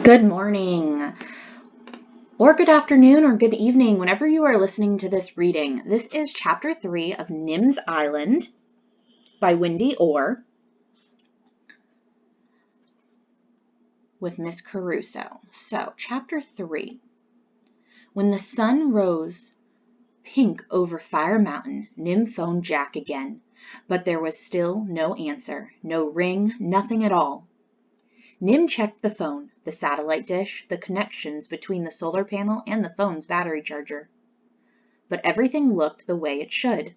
Good morning, or good afternoon, or good evening, whenever you are listening to this reading. This is Chapter 3 of Nim's Island by Wendy Orr with Miss Caruso. So, Chapter 3. When the sun rose pink over Fire Mountain, Nim phoned Jack again, but there was still no answer, no ring, nothing at all. Nim checked the phone, the satellite dish, the connections between the solar panel and the phone's battery charger. But everything looked the way it should.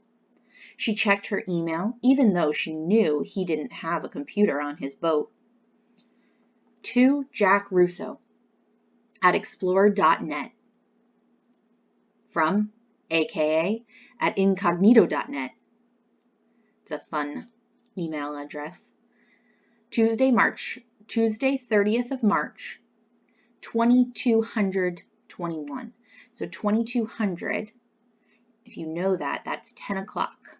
She checked her email, even though she knew he didn't have a computer on his boat. To Jack Russo at explorer.net. From aka at incognito.net. It's a fun email address. Tuesday, 30th of March, 2221. So 2200, if you know that, that's 10 o'clock.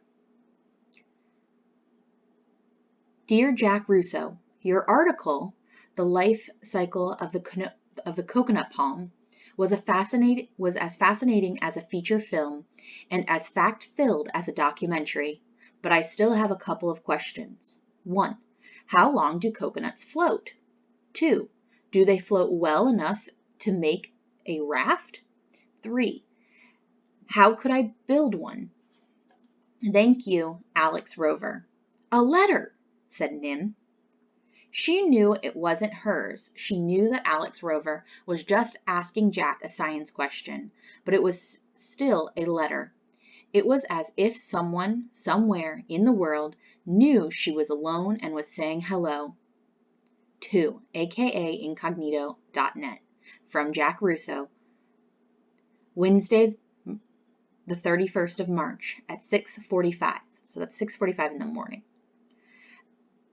Dear Jack Russo, your article, The Life Cycle of the Coconut Palm, was as fascinating as a feature film and as fact-filled as a documentary, but I still have a couple of questions. 1. How long do coconuts float? 2. Do they float well enough to make a raft? 3. How could I build one? Thank you, Alex Rover. A letter, said Nim. She knew it wasn't hers. She knew that Alex Rover was just asking Jack a science question, but it was still a letter. It was as if someone, somewhere in the world, knew she was alone and was saying hello. To aka incognito.net. From Jack Russo. Wednesday, the 31st of March at 6:45. So that's 6:45 in the morning.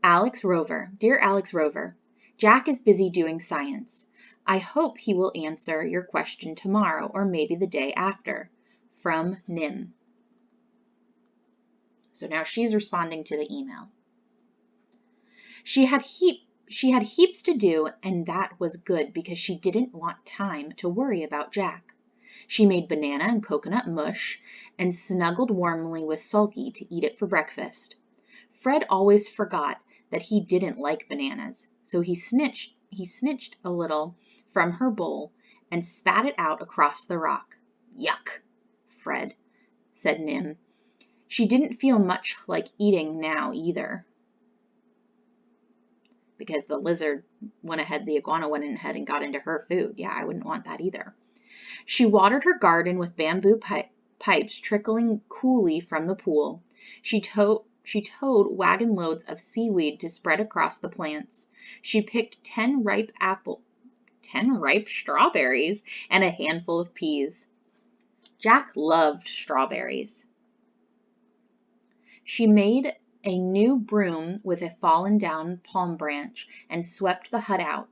Alex Rover. Dear Alex Rover, Jack is busy doing science. I hope he will answer your question tomorrow or maybe the day after. From Nim. So now she's responding to the email. She had heaps to do, and that was good because she didn't want time to worry about Jack. She made banana and coconut mush and snuggled warmly with Sulky to eat it for breakfast. Fred always forgot that he didn't like bananas, so he snitched a little from her bowl and spat it out across the rock. Yuck, Fred, said Nim. She didn't feel much like eating now either, because the iguana went ahead and got into her food. Yeah, I wouldn't want that either. She watered her garden with bamboo pipes trickling coolly from the pool. She towed wagon loads of seaweed to spread across the plants. She picked 10 ripe strawberries and a handful of peas. Jack loved strawberries. She made a new broom with a fallen down palm branch and swept the hut out.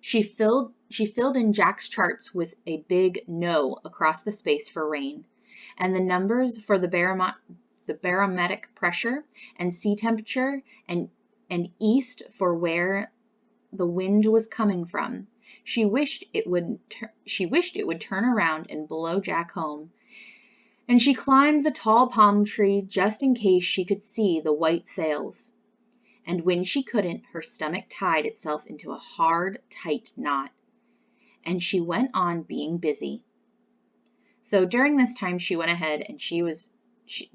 She filled in Jack's charts with a big no across the space for rain, and the numbers for the barometric pressure and sea temperature and east for where the wind was coming from. She wished it would turn around and blow Jack home. And she climbed the tall palm tree just in case she could see the white sails. And when she couldn't, her stomach tied itself into a hard, tight knot. And she went on being busy. So during this time, she went ahead and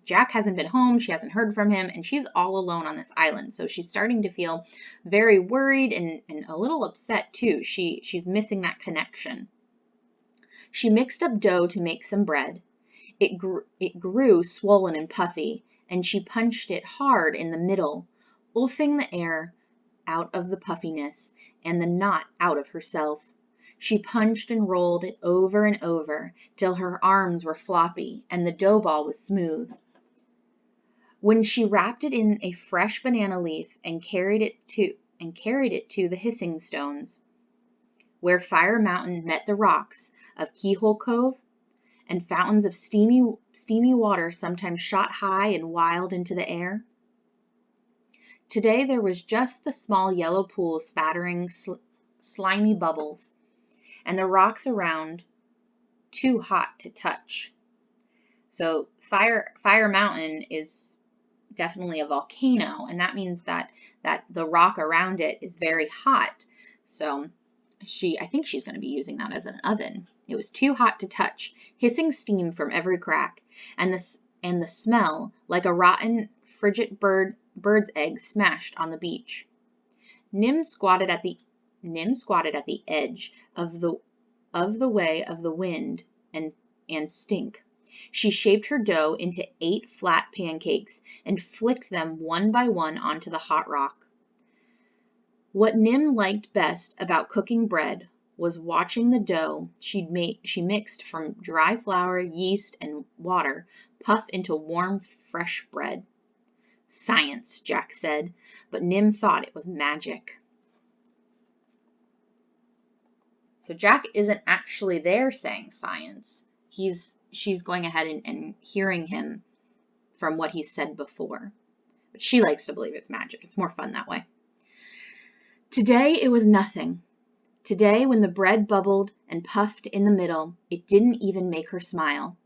Jack hasn't been home, she hasn't heard from him, and she's all alone on this island. So she's starting to feel very worried and a little upset too. She's missing that connection. She mixed up dough to make some bread. It grew swollen and puffy, and she punched it hard in the middle, oofing the air out of the puffiness and the knot out of herself. She punched and rolled it over and over till her arms were floppy and the dough ball was smooth. When she wrapped it in a fresh banana leaf and carried it to the hissing stones, where Fire Mountain met the rocks of Keyhole Cove, and fountains of steamy water sometimes shot high and wild into the air. Today there was just the small yellow pool spattering slimy bubbles, and the rocks around too hot to touch. So Fire Mountain is definitely a volcano, and that means that the rock around it is very hot. So I think she's going to be using that as an oven. It was too hot to touch, hissing steam from every crack, and the smell like a rotten frigid bird's egg smashed on the beach. Nim squatted at the edge of the way of the wind and stink. She shaped her dough into 8 flat pancakes and flicked them one by one onto the hot rock. What Nim liked best about cooking bread was watching the dough she mixed from dry flour, yeast, and water puff into warm, fresh bread. Science, Jack said, but Nim thought it was magic. So Jack isn't actually there saying science. She's going ahead and hearing him from what he said before. But she likes to believe it's magic. It's more fun that way. Today it was nothing. Today, when the bread bubbled and puffed in the middle, it didn't even make her smile.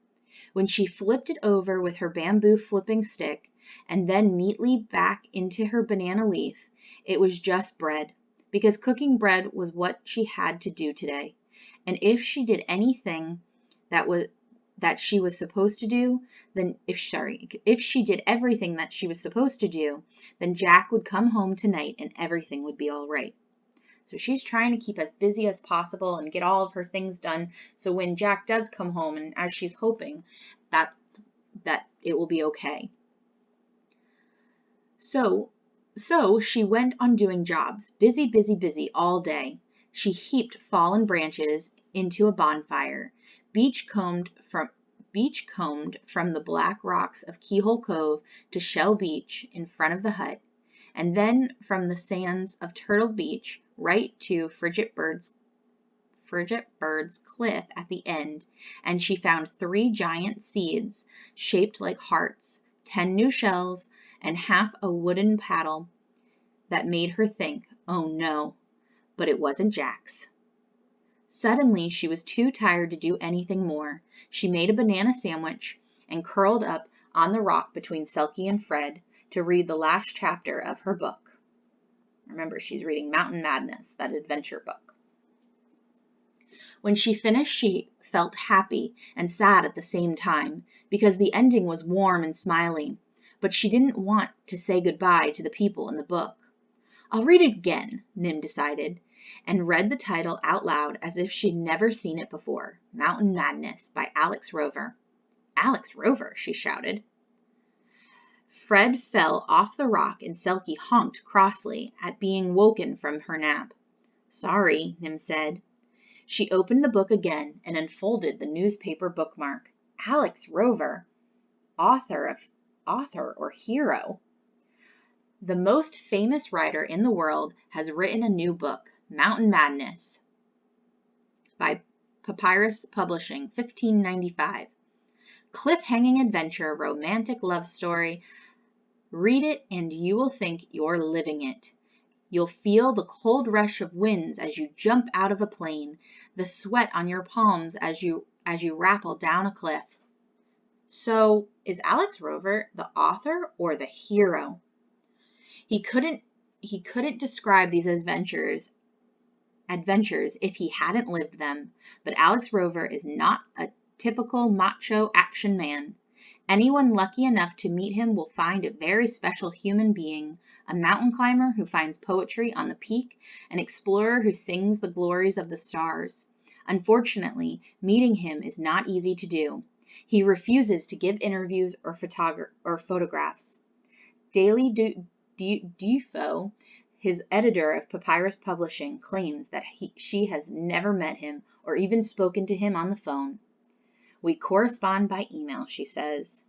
When she flipped it over with her bamboo flipping stick and then neatly back into her banana leaf, it was just bread, because cooking bread was what she had to do today. And if she did anything that she was supposed to do, if she did everything that she was supposed to do, then Jack would come home tonight and everything would be all right. So she's trying to keep as busy as possible and get all of her things done, so when Jack does come home, and as she's hoping, that it will be okay. So she went on doing jobs, busy, busy, busy all day. She heaped fallen branches into a bonfire, beach combed from the black rocks of Keyhole Cove to Shell Beach in front of the hut, and then from the sands of Turtle Beach right to Frigid Bird's Cliff at the end, and she found 3 giant seeds shaped like hearts, 10 new shells, and half a wooden paddle that made her think, oh no, but it wasn't Jack's. Suddenly, she was too tired to do anything more. She made a banana sandwich and curled up on the rock between Selkie and Fred to read the last chapter of her book. Remember, she's reading Mountain Madness, that adventure book. When she finished, she felt happy and sad at the same time, because the ending was warm and smiley, but she didn't want to say goodbye to the people in the book. I'll read it again, Nim decided, and read the title out loud as if she'd never seen it before. Mountain Madness by Alex Rover. Alex Rover, she shouted. Fred fell off the rock and Selkie honked crossly at being woken from her nap. Sorry, Nim said. She opened the book again and unfolded the newspaper bookmark. Alex Rover, author or hero. The most famous writer in the world has written a new book, Mountain Madness, by Papyrus Publishing, 1595. Cliff-hanging adventure, romantic love story. Read it and you will think you're living it. You'll feel the cold rush of winds as you jump out of a plane, the sweat on your palms as you rappel down a cliff. So, is Alex Rover the author or the hero? He couldn't describe these adventures if he hadn't lived them, but Alex Rover is not a typical macho action man. Anyone lucky enough to meet him will find a very special human being, a mountain climber who finds poetry on the peak, an explorer who sings the glories of the stars. Unfortunately, meeting him is not easy to do. He refuses to give interviews or photographs. Daily Defoe, his editor of Papyrus Publishing, claims that she has never met him or even spoken to him on the phone. We correspond by email, she says.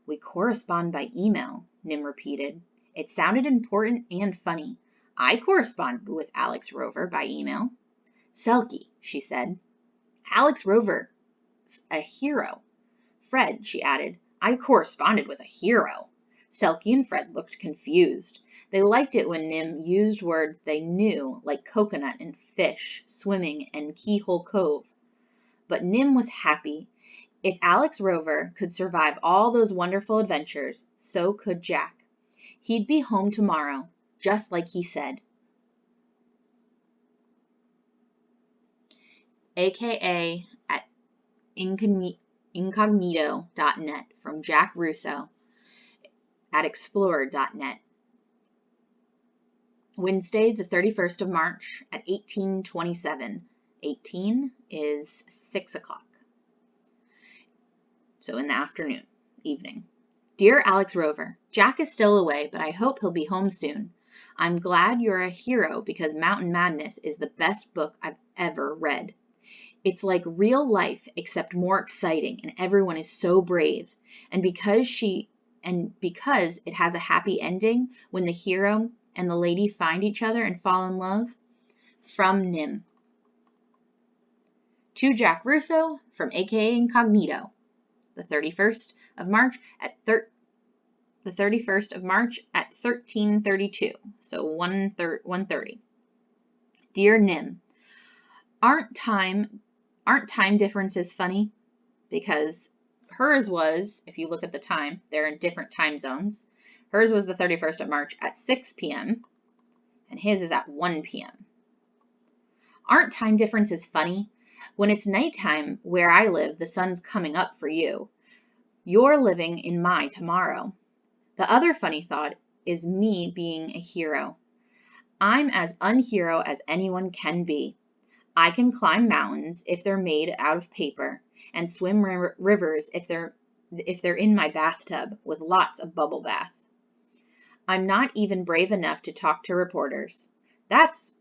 We correspond by email, Nim repeated. It sounded important and funny. I corresponded with Alex Rover by email. Selkie, she said. Alex Rover's a hero. Fred, she added. I corresponded with a hero. Selkie and Fred looked confused. They liked it when Nim used words they knew, like coconut and fish, swimming, and keyhole cove. But Nim was happy. If Alex Rover could survive all those wonderful adventures, so could Jack. He'd be home tomorrow, just like he said. AKA at incognito.net from Jack Russo at explorer.net. Wednesday, the 31st of March at 18:27. 18 is 6 o'clock. So in the afternoon, evening. Dear Alex Rover, Jack is still away, but I hope he'll be home soon. I'm glad you're a hero because Mountain Madness is the best book I've ever read. It's like real life, except more exciting, and everyone is so brave. And because it has a happy ending when the hero and the lady find each other and fall in love. From Nim. To Jack Russo from AKA Incognito. The 31st of March at 13:32. So 1:30. Dear Nim, aren't time differences funny? Because hers was, if you look at the time, they're in different time zones. Hers was the 31st of March at 6 p.m. and his is at 1 p.m. Aren't time differences funny? When it's nighttime where I live, the sun's coming up for you. You're living in my tomorrow. The other funny thought is me being a hero. I'm as unhero as anyone can be. I can climb mountains if they're made out of paper and swim rivers if they're in my bathtub with lots of bubble bath. I'm not even brave enough to talk to reporters. That's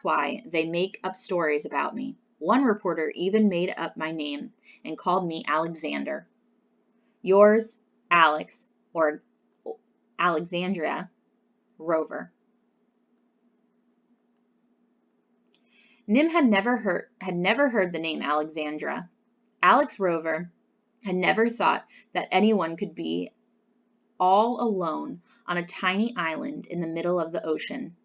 why they make up stories about me. One reporter even made up my name and called me Alexander. Yours, Alex, or Alexandria Rover. Nim had never heard the name Alexandra. Alex Rover had never thought that anyone could be all alone on a tiny island in the middle of the ocean.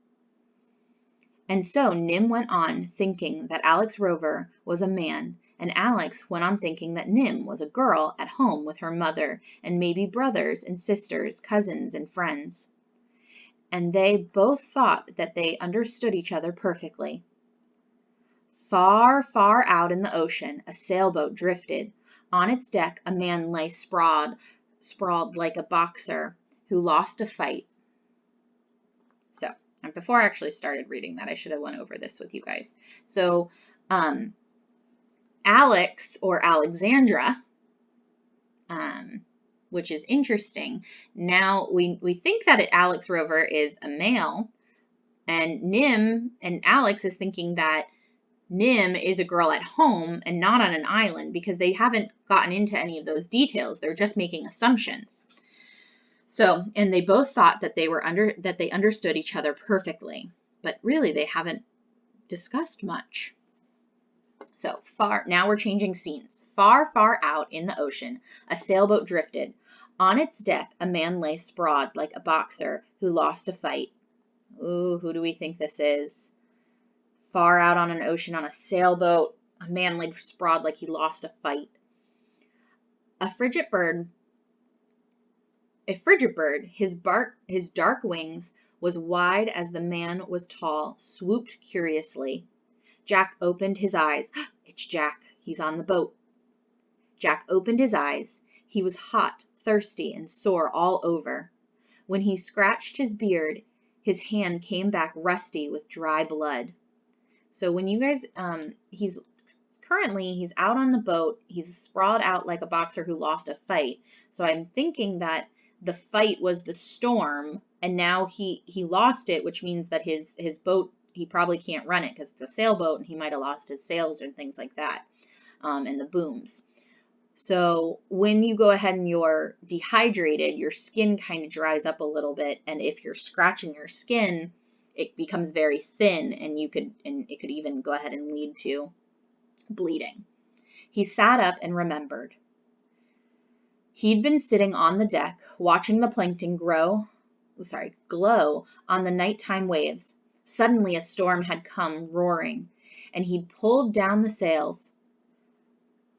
And so Nim went on thinking that Alex Rover was a man, and Alex went on thinking that Nim was a girl at home with her mother and maybe brothers and sisters, cousins and friends. And they both thought that they understood each other perfectly. Far, far out in the ocean, a sailboat drifted. On its deck, a man lay sprawled like a boxer who lost a fight. So, and before I actually started reading that, I should have went over this with you guys. So, Alex or Alexandra, which is interesting. Now, we think that Alex Rover is a male, and Nim and Alex is thinking that Nim is a girl at home and not on an island because they haven't gotten into any of those details. They're just making assumptions. So, and they both thought that they understood each other perfectly, but really they haven't discussed much. So now we're changing scenes. Far, far out in the ocean, a sailboat drifted. On its deck, a man lay sprawled like a boxer who lost a fight. Ooh, who do we think this is? Far out on an ocean on a sailboat, a man lay sprawled like he lost a fight. A frigate bird, his dark wings was wide as the man was tall, swooped curiously. Jack opened his eyes. It's Jack. He's on the boat. Jack opened his eyes. He was hot, thirsty, and sore all over. When he scratched his beard, his hand came back rusty with dry blood. So when you guys, he's out on the boat. He's sprawled out like a boxer who lost a fight. So I'm thinking that the fight was the storm, and now he lost it, which means that his boat, he probably can't run it because it's a sailboat, and he might have lost his sails and things like that, and the booms. So when you go ahead and you're dehydrated, your skin kind of dries up a little bit, and if you're scratching your skin, it becomes very thin, and it could even go ahead and lead to bleeding. He sat up and remembered. He'd been sitting on the deck, watching the plankton grow glow on the nighttime waves. Suddenly a storm had come roaring, and he pulled down the sails.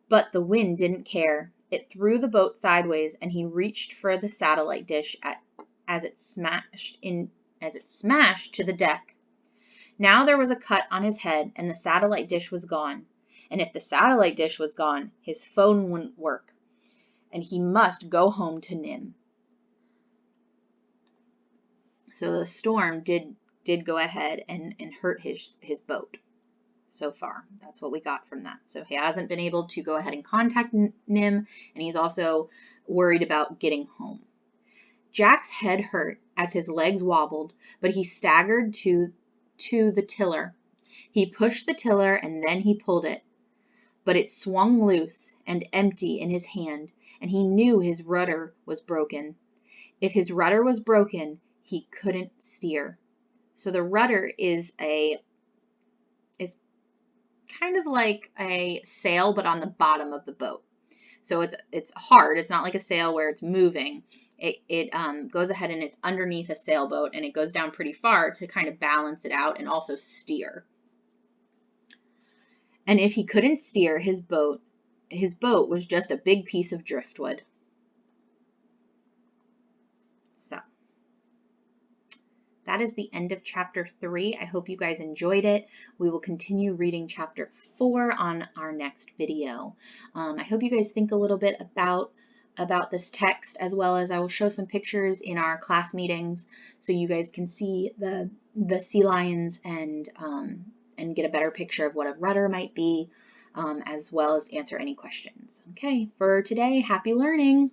But the wind didn't care. It threw the boat sideways, and he reached for the satellite dish as it smashed to the deck. Now there was a cut on his head, and the satellite dish was gone. And if the satellite dish was gone, his phone wouldn't work, and he must go home to Nim. So the storm did go ahead and hurt his boat. So far, that's what we got from that. So he hasn't been able to go ahead and contact Nim, and he's also worried about getting home. Jack's head hurt as his legs wobbled, but he staggered to the tiller. He pushed the tiller and then he pulled it, but it swung loose and empty in his hand, and he knew his rudder was broken. If his rudder was broken, he couldn't steer. So the rudder is kind of like a sail, but on the bottom of the boat. So it's hard. It's not like a sail where it's moving. It goes ahead and it's underneath a sailboat, and it goes down pretty far to kind of balance it out and also steer. And if he couldn't steer his boat was just a big piece of driftwood. So that is the end of chapter 3. I hope you guys enjoyed it. We will continue reading chapter 4 on our next video. I hope you guys think a little bit about this text, as well as I will show some pictures in our class meetings so you guys can see the sea lions and get a better picture of what a rudder might be, as well as answer any questions. Okay, for today, happy learning!